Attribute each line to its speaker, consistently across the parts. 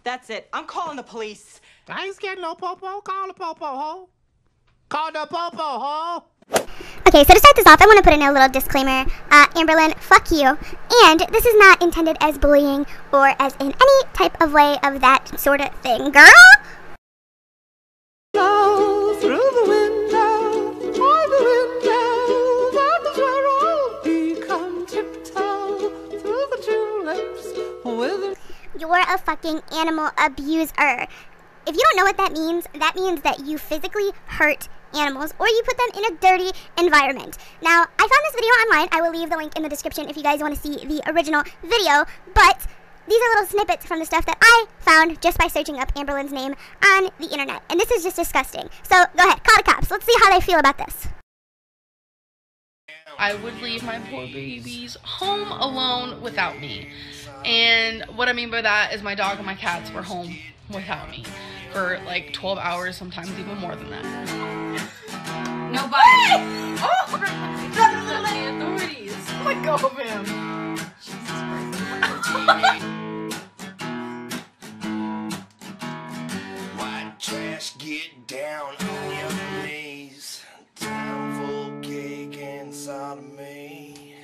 Speaker 1: That's it. I'm calling the police.
Speaker 2: I ain't scared no popo. Call the popo ho. Call the popo ho.
Speaker 3: Okay, so to start this off, I want to put in a little disclaimer. Amberlynn, fuck you. And this is not intended as bullying or as in any type of way of that sort of thing, girl.
Speaker 2: Through the window, by the window, that is where I'll become tiptoe through the tulips with.
Speaker 3: You're a fucking animal abuser. If you don't know what that means that you physically hurt animals or you put them in a dirty environment. Now, I found this video online. I will leave the link in the description if you guys want to see the original video, but these are little snippets from the stuff that I found just by searching up Amberlynn's name on the internet, and this is just disgusting. So, go ahead, call the cops. Let's see how they feel about this.
Speaker 4: I would leave my poor babies home alone without me. And what I mean by that is my dog and my cats were home without me for like 12 hours, sometimes even more than that.
Speaker 5: Nobody. Oh! The authorities.
Speaker 4: Let go of him.
Speaker 6: White trash, get down on your knees. Time for cake and sodomy.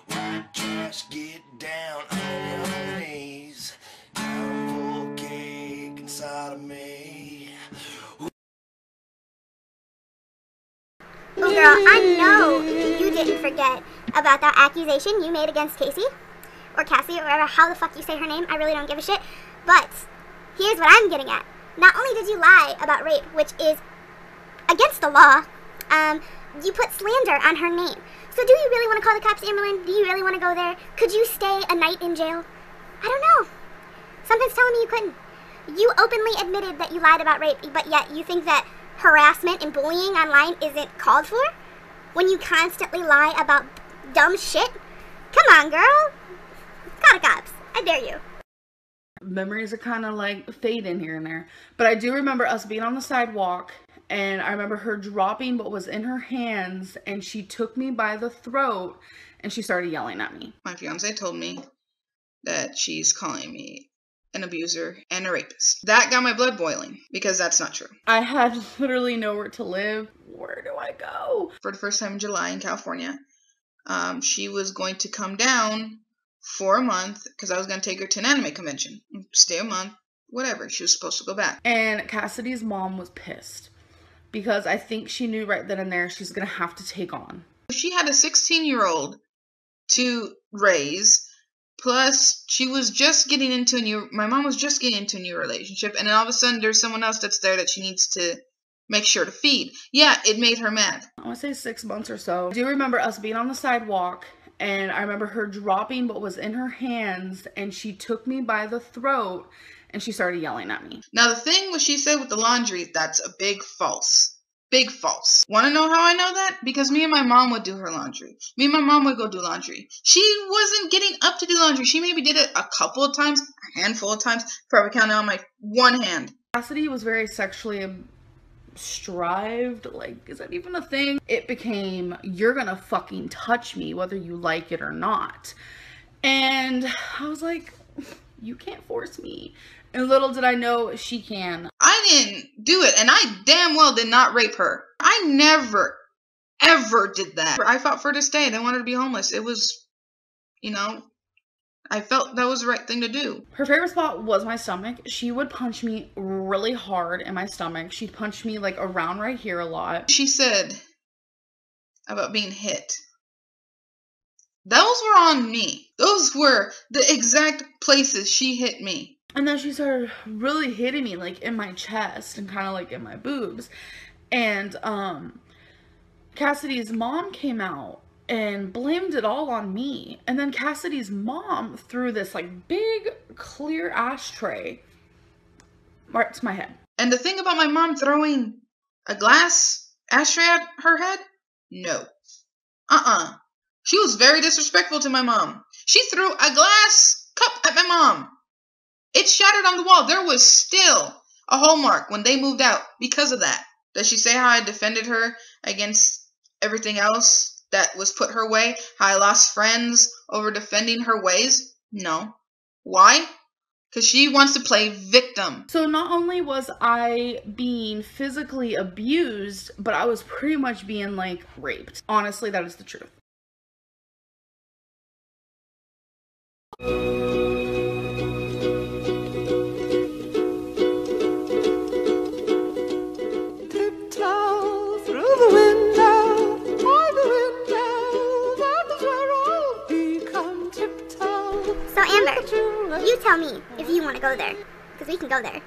Speaker 6: White trash, get down on your knees. Time for cake and sodomy.
Speaker 3: Oh, girl, I know you didn't forget about that accusation you made against Casey, or Cassie, or whatever, how the fuck you say her name. I really don't give a shit. But here's what I'm getting at. Not only did you lie about rape, which is against the law, you put slander on her name. So do you really want to call the cops, Amberlynn? Do you really want to go there? Could you stay a night in jail? I don't know. Something's telling me you couldn't. You openly admitted that you lied about rape, but yet you think that harassment and bullying online isn't called for? When you constantly lie about dumb shit? Come on, girl. Call the cops. I dare you.
Speaker 4: Memories are kind of like fading here and there. But I do remember us being on the sidewalk, and I remember her dropping what was in her hands, and she took me by the throat, and she started yelling at me.
Speaker 5: My fiance told me that she's calling me an abuser and a rapist. That got my blood boiling because that's not true.
Speaker 4: I had literally nowhere to live. Where do I go?
Speaker 5: For the first time in July in California, she was going to come down for a month because I was going to take her to an anime convention. Stay a month, whatever. She was supposed to go back.
Speaker 4: And Cassidy's mom was pissed because I think she knew right then and there she's going to have to take on.
Speaker 5: She had a 16-year-old to raise. Plus, she was just getting into my mom was just getting into a new relationship, and then all of a sudden there's someone else that's there that she needs to make sure to feed. Yeah, it made her mad.
Speaker 4: I want to say 6 months or so. I do remember us being on the sidewalk, and I remember her dropping what was in her hands, and she took me by the throat, and she started yelling at me.
Speaker 5: Now, the thing what she said with the laundry, that's a big false. Big false. Want to know how I know that? Because me and my mom would do her laundry. Me and my mom would go do laundry. She wasn't getting up to do laundry. She maybe did it a couple of times, a handful of times. Probably counted on my one hand.
Speaker 4: Cassidy was very sexually strived. Like, is that even a thing? It became, you're gonna fucking touch me whether you like it or not. And I was like, you can't force me. And little did I know she can.
Speaker 5: I didn't do it, and I damn well did not rape her. I never, ever did that. I fought for her to stay. I didn't want her to be homeless. It was, I felt that was the right thing to do.
Speaker 4: Her favorite spot was my stomach. She would punch me really hard in my stomach. She'd punch me like around right here a lot.
Speaker 5: She said about being hit. Those were on me. Those were the exact places she hit me.
Speaker 4: And then she started really hitting me like in my chest and kind of like in my boobs. And Cassidy's mom came out and blamed it all on me. And then Cassidy's mom threw this like big clear ashtray right to my head.
Speaker 5: And the thing about my mom throwing a glass ashtray at her head? No. She was very disrespectful to my mom. She threw a glass cup at my mom. It shattered on the wall. There was still a hole mark when they moved out because of that. Does she say how I defended her against everything else that was put her way? How I lost friends over defending her ways? No. Why? Because she wants to play victim.
Speaker 4: So not only was I being physically abused, but I was pretty much being like raped. Honestly, that is the truth.
Speaker 2: Tiptoe through the window, by the window, that is where I'll become tiptoe.
Speaker 3: So Amber,
Speaker 2: Tulips.
Speaker 3: you tell me if you want to go there, because we can go there.